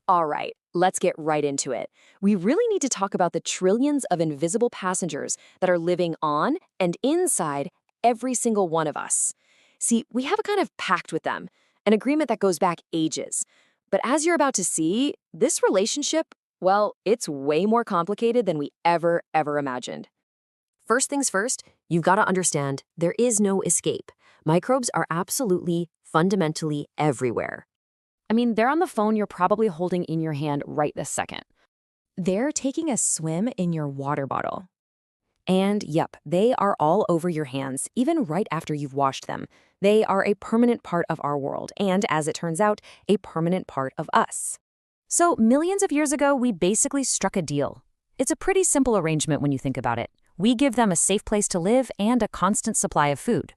All right, let's get right into it. We really need to talk about the trillions of invisible passengers that are living on and inside every single one of us. See, we have a kind of pact with them, an agreement that goes back ages. But as you're about to see, this relationship, well, it's way more complicated than we ever imagined. First things first, you've got to understand there is no escape. Microbes are absolutely, fundamentally everywhere. I mean, they're on the phone you're probably holding in your hand right this second. They're taking a swim in your water bottle. And yep, they are all over your hands, even right after you've washed them. They are a permanent part of our world, and as it turns out, a permanent part of us. So millions of years ago, we basically struck a deal. It's a pretty simple arrangement when you think about it. We give them a safe place to live and a constant supply of food.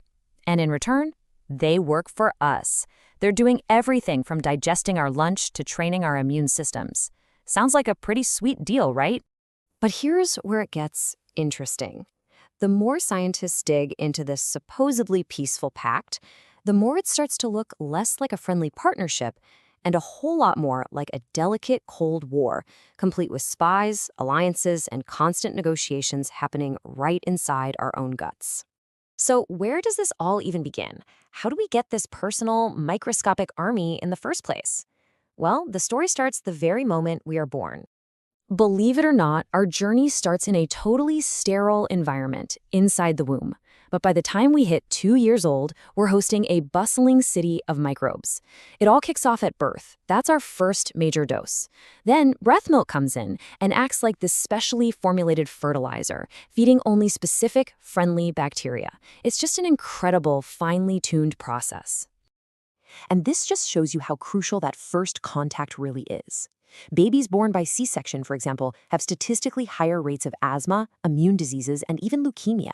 And in return, they work for us. They're doing everything from digesting our lunch to training our immune systems. Sounds like a pretty sweet deal, right? But here's where it gets interesting. The more scientists dig into this supposedly peaceful pact, the more it starts to look less like a friendly partnership and a whole lot more like a delicate Cold War, complete with spies, alliances, and constant negotiations happening right inside our own guts. So where does this all even begin? How do we get this personal, microscopic army in the first place? Well, the story starts the very moment we are born. Believe it or not, our journey starts in a totally sterile environment inside the womb. But by the time we hit 2 years old, we're hosting a bustling city of microbes. It all kicks off at birth. That's our first major dose. Then breath milk comes in and acts like this specially formulated fertilizer, feeding only specific, friendly bacteria. It's just an incredible, finely tuned process. And this just shows you how crucial that first contact really is. Babies born by C-section, for example, have statistically higher rates of asthma, immune diseases, and even leukemia.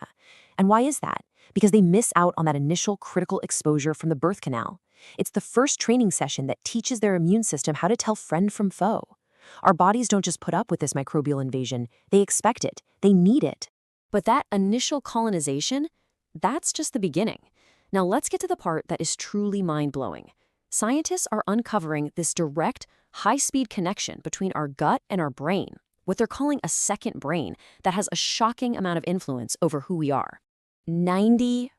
And why is that? Because they miss out on that initial critical exposure from the birth canal. It's the first training session that teaches their immune system how to tell friend from foe. Our bodies don't just put up with this microbial invasion, they expect it, they need it. But that initial colonization, that's just the beginning. Now let's get to the part that is truly mind-blowing. Scientists are uncovering this direct, high-speed connection between our gut and our brain, what they're calling a second brain that has a shocking amount of influence over who we are. 90%.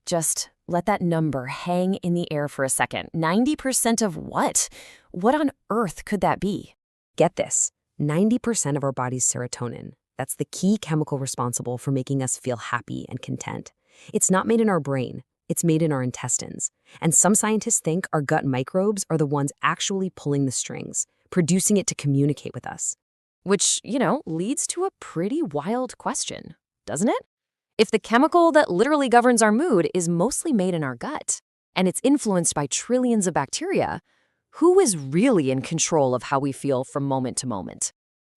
Just let that number hang in the air for a second. 90% of what? What on earth could that be? Get this, 90% of our body's serotonin. That's the key chemical responsible for making us feel happy and content. It's not made in our brain. It's made in our intestines. And some scientists think our gut microbes are the ones actually pulling the strings, producing it to communicate with us. Which, leads to a pretty wild question, doesn't it? If the chemical that literally governs our mood is mostly made in our gut, and it's influenced by trillions of bacteria, who is really in control of how we feel from moment to moment?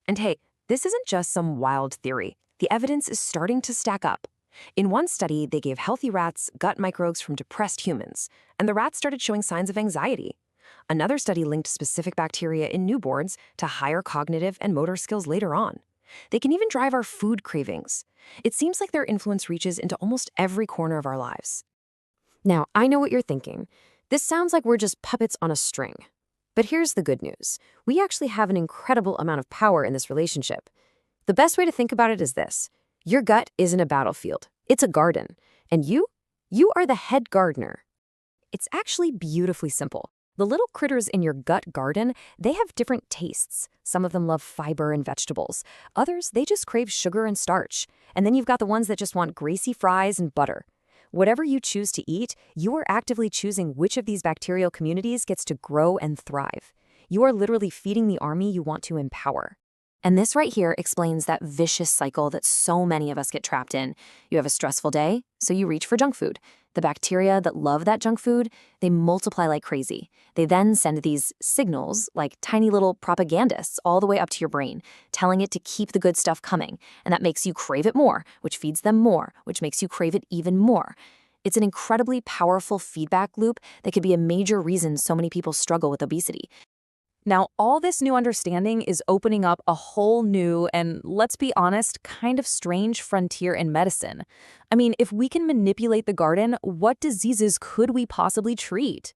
And hey, this isn't just some wild theory. The evidence is starting to stack up. In one study, they gave healthy rats gut microbes from depressed humans, and the rats started showing signs of anxiety. Another study linked specific bacteria in newborns to higher cognitive and motor skills later on. They can even drive our food cravings. It seems like their influence reaches into almost every corner of our lives. Now, I know what you're thinking. This sounds like we're just puppets on a string. But here's the good news. We actually have an incredible amount of power in this relationship. The best way to think about it is this. Your gut isn't a battlefield. It's a garden. And you are the head gardener. It's actually beautifully simple. The little critters in your gut garden, they have different tastes. Some of them love fiber and vegetables. Others, they just crave sugar and starch. And then you've got the ones that just want greasy fries and butter. Whatever you choose to eat, you are actively choosing which of these bacterial communities gets to grow and thrive. You are literally feeding the army you want to empower. And this right here explains that vicious cycle that so many of us get trapped in. You have a stressful day, so you reach for junk food. The bacteria that love that junk food, they multiply like crazy. They then send these signals, like tiny little propagandists, all the way up to your brain, telling it to keep the good stuff coming. And that makes you crave it more, which feeds them more, which makes you crave it even more. It's an incredibly powerful feedback loop that could be a major reason so many people struggle with obesity. Now, all this new understanding is opening up a whole new and, let's be honest, kind of strange frontier in medicine. I mean, if we can manipulate the garden, what diseases could we possibly treat?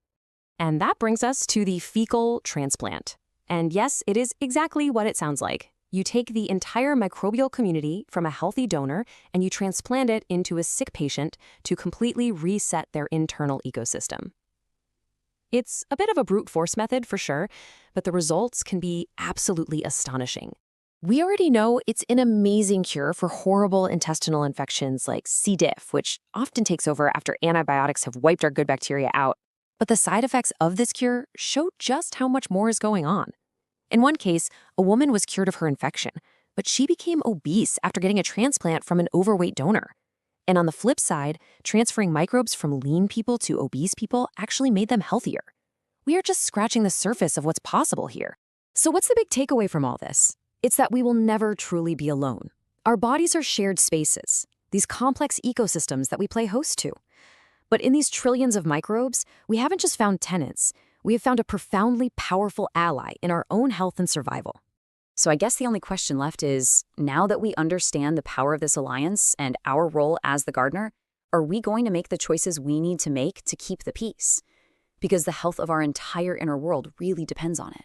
And that brings us to the fecal transplant. And yes, it is exactly what it sounds like. You take the entire microbial community from a healthy donor and you transplant it into a sick patient to completely reset their internal ecosystem. It's a bit of a brute force method for sure, but the results can be absolutely astonishing. We already know it's an amazing cure for horrible intestinal infections like C. diff, which often takes over after antibiotics have wiped our good bacteria out. But the side effects of this cure show just how much more is going on. In one case, a woman was cured of her infection, but she became obese after getting a transplant from an overweight donor. And on the flip side, transferring microbes from lean people to obese people actually made them healthier. We are just scratching the surface of what's possible here. So what's the big takeaway from all this? It's that we will never truly be alone. Our bodies are shared spaces, these complex ecosystems that we play host to. But in these trillions of microbes, we haven't just found tenants, we have found a profoundly powerful ally in our own health and survival. So I guess the only question left is, now that we understand the power of this alliance and our role as the gardener, are we going to make the choices we need to make to keep the peace? Because the health of our entire inner world really depends on it.